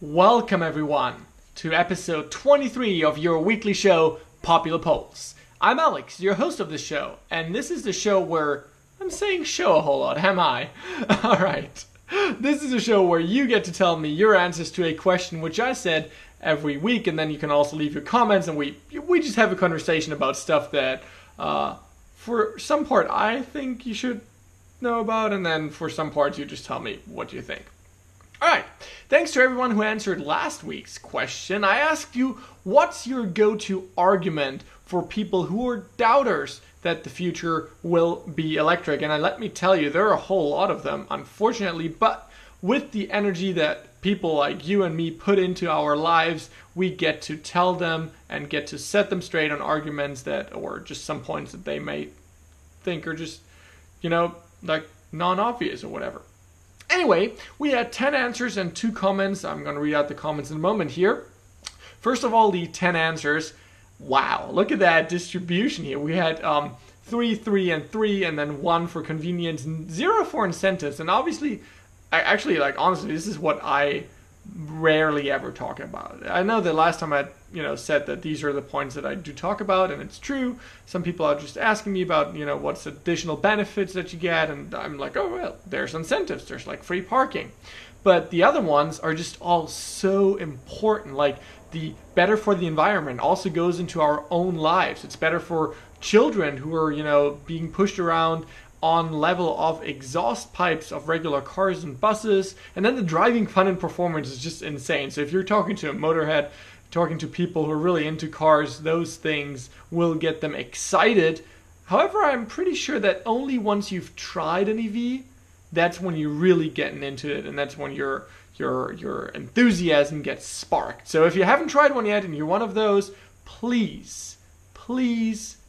Welcome everyone to episode 23 of your weekly show, Popular Polls. I'm Alex, your host of this show, and this is the show where I'm saying show a whole lot, am I? Alright, this is a show where you get to tell me your answers to a question which I said every week, and then you can also leave your comments, and we just have a conversation about stuff that, for some part, I think you should know about, and then for some parts you just tell me what you think. Alright, thanks to everyone who answered last week's question. I asked you, what's your go-to argument for people who are doubters that the future will be electric? And let me tell you, there are a whole lot of them, unfortunately, but with the energy that people like you and me put into our lives, we get to tell them and get to set them straight on arguments that, or just some points that they may think are just, like non-obvious or whatever. Anyway, we had 10 answers and 2 comments. I'm going to read out the comments in a moment here. First of all, the 10 answers. Wow, look at that distribution here. We had 3, 3, and 3, and then 1 for convenience, 0 for incentives. And obviously, honestly, this is what I rarely ever talk about. I know the last time I said that these are the points that I do talk about, and it's true. Some people are just asking me about what's additional benefits that you get, and I'm like, oh well, there's incentives, there's like free parking. But the other ones are just all so important. Like the better for the environment also goes into our own lives. It's better for children who are being pushed around on level of exhaust pipes of regular cars and buses. And then the driving fun and performance is just insane. So if you're talking to a motorhead, talking to people who are really into cars, those things will get them excited. However, I'm pretty sure that only once you've tried an EV, that's when you're really getting into it, and that's when your enthusiasm gets sparked. So if you haven't tried one yet and you're one of those, please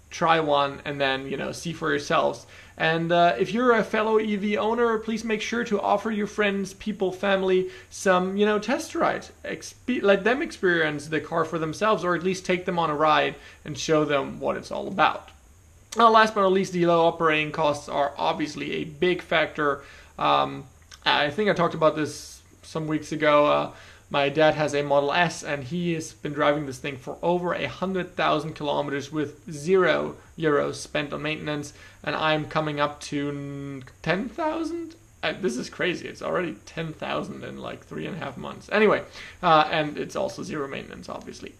try one and then see for yourselves. And if you're a fellow EV owner, please make sure to offer your friends, people, family some test ride. Let them experience the car for themselves, or at least take them on a ride and show them what it's all about. Last but not least, the low operating costs are obviously a big factor. I think I talked about this some weeks ago. My dad has a Model S, and he has been driving this thing for over 100,000 kilometers with €0 spent on maintenance, and I'm coming up to 10,000. This is crazy. It's already 10,000 in like 3.5 months. Anyway, and it's also 0 maintenance, obviously.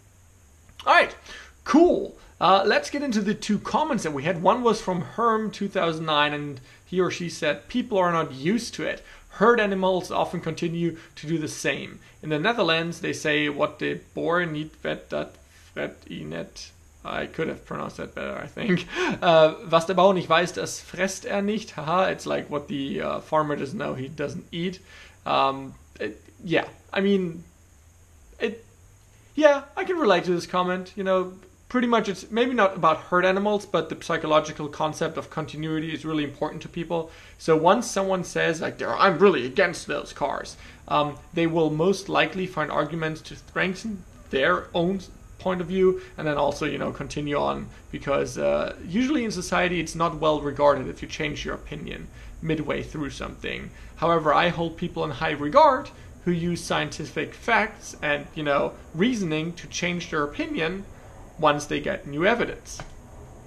All right, cool. Let's get into the 2 comments that we had. One was from Herm2009, and he or she said, people are not used to it. Herd animals often continue to do the same. In the Netherlands, they say, what de boer niet vet, dat fret I net. I could have pronounced that better, I think. Was der Bauer nicht weiß, das fresst nicht. Haha, it's like what the farmer doesn't know, he doesn't eat. Yeah, I mean, yeah, I can relate to this comment. Pretty much it's maybe not about herd animals, but the psychological concept of continuity is really important to people. So once someone says, like, I'm really against those cars, they will most likely find arguments to strengthen their own point of view, and then also, continue on, because usually in society it's not well regarded if you change your opinion midway through something. However, I hold people in high regard who use scientific facts and, reasoning to change their opinion once they get new evidence.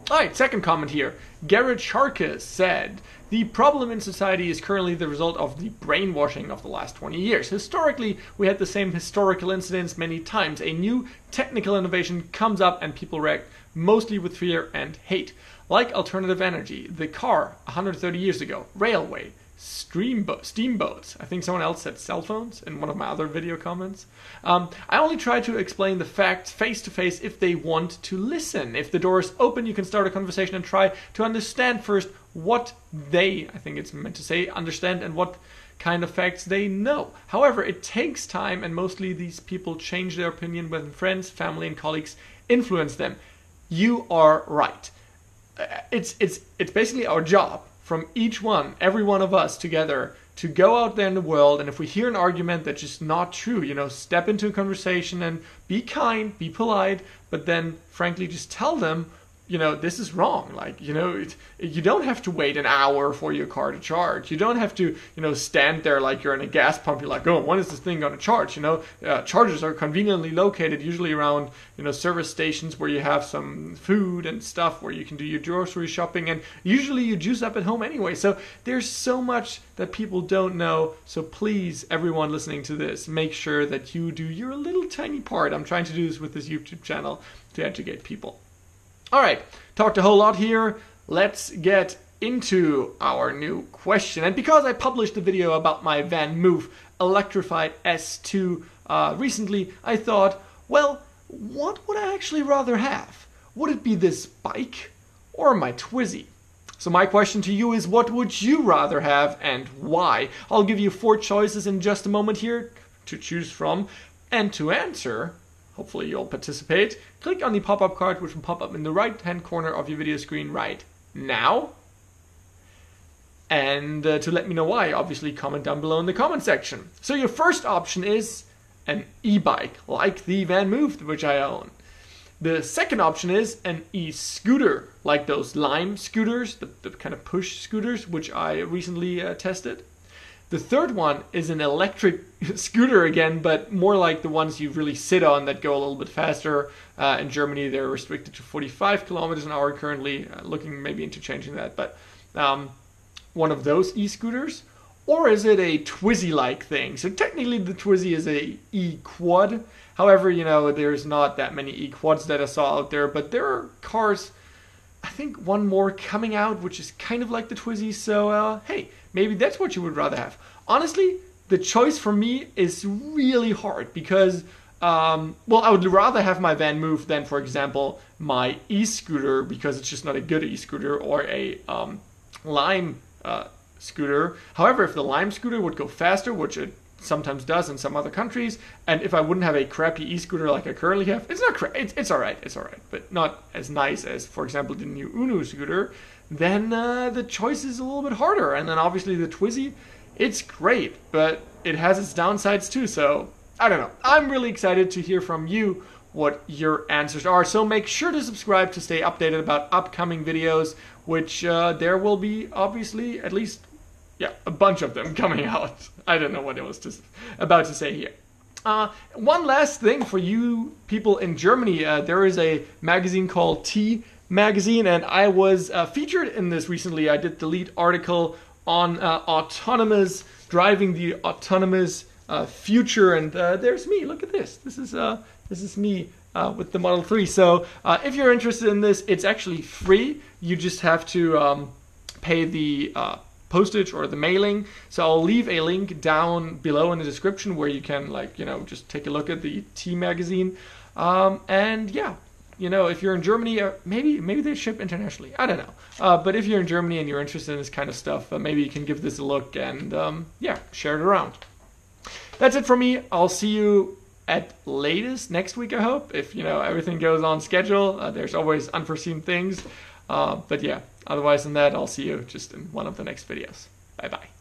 Alright, second comment here. Garrett Sharkis said, the problem in society is currently the result of the brainwashing of the last 20 years. Historically, we had the same historical incidents many times. A new technical innovation comes up and people react mostly with fear and hate. Like alternative energy, the car 130 years ago, railway, steamboats. I think someone else said cell phones in one of my other video comments. I only try to explain the facts face to face if they want to listen. If the door is open, you can start a conversation and try to understand first what they, I think it's meant to say, understand and what kind of facts they know. However, it takes time, and mostly these people change their opinion when friends, family, and colleagues influence them. You are right. It's basically our job, from every one of us together, to go out there in the world, and if we hear an argument that's just not true, step into a conversation and be kind, be polite, but then frankly just tell them this is wrong. Like, you don't have to wait an hour for your car to charge. You don't have to, stand there like you're in a gas pump. You're like, oh, when is this thing going to charge? Chargers are conveniently located, usually around, service stations where you have some food and stuff where you can do your grocery shopping. And usually you juice up at home anyway. So there's so much that people don't know. So please, everyone listening to this, make sure that you do your little tiny part. I'm trying to do this with this YouTube channel to educate people. All right, talked a whole lot here. Let's get into our new question. And because I published a video about my VanMoof Electrified S2 recently, I thought, well, what would I actually rather have? Would it be this bike or my Twizy? So my question to you is, what would you rather have and why? I'll give you 4 choices in just a moment here to choose from. And to answer, hopefully you'll participate, click on the pop-up card which will pop up in the right-hand corner of your video screen right now. And to let me know why, obviously comment down below in the comment section. So your first option is an e-bike, like the VanMoof which I own. The second option is an e-scooter, like those Lime scooters, the kind of push scooters, which I recently tested. The third one is an electric scooter again, but more like the ones you really sit on that go a little bit faster. In Germany, they're restricted to 45 kilometers an hour currently, looking maybe into changing that. But one of those e-scooters, or is it a Twizy-like thing? So technically the Twizy is a e-quad. However, there's not that many e-quads that I saw out there, but there are cars, I think one more coming out, which is kind of like the Twizy. So, hey, maybe that's what you would rather have. Honestly, the choice for me is really hard because, I would rather have my VanMoof than, for example, my e-scooter, because it's just not a good e-scooter, or a Lime scooter. However, if the Lime scooter would go faster, which it sometimes does in some other countries, and if I wouldn't have a crappy e-scooter like I currently have, it's not it's all right, but not as nice as, for example, the new Uno scooter, then the choice is a little bit harder. And then obviously the Twizy, it's great, but it has its downsides too. So I don't know. I'm really excited to hear from you what your answers are. So make sure to subscribe to stay updated about upcoming videos, which there will be obviously at least a bunch of them coming out. I don't know what I was about to say here. One last thing for you people in Germany. There is a magazine called T Magazine, and I was featured in this recently. I did the lead article on autonomous driving, the autonomous future, and there's me. Look at this. This is me with the Model 3. So if you're interested in this, it's actually free. You just have to pay the postage or the mailing. So I'll leave a link down below in the description where you can just take a look at the T Magazine. And yeah, if you're in Germany, maybe they ship internationally. I don't know. But if you're in Germany and you're interested in this kind of stuff, maybe you can give this a look and share it around. That's it for me. I'll see you at latest next week, I hope, if everything goes on schedule. There's always unforeseen things. But yeah, otherwise than that, I'll see you just in one of the next videos. Bye bye.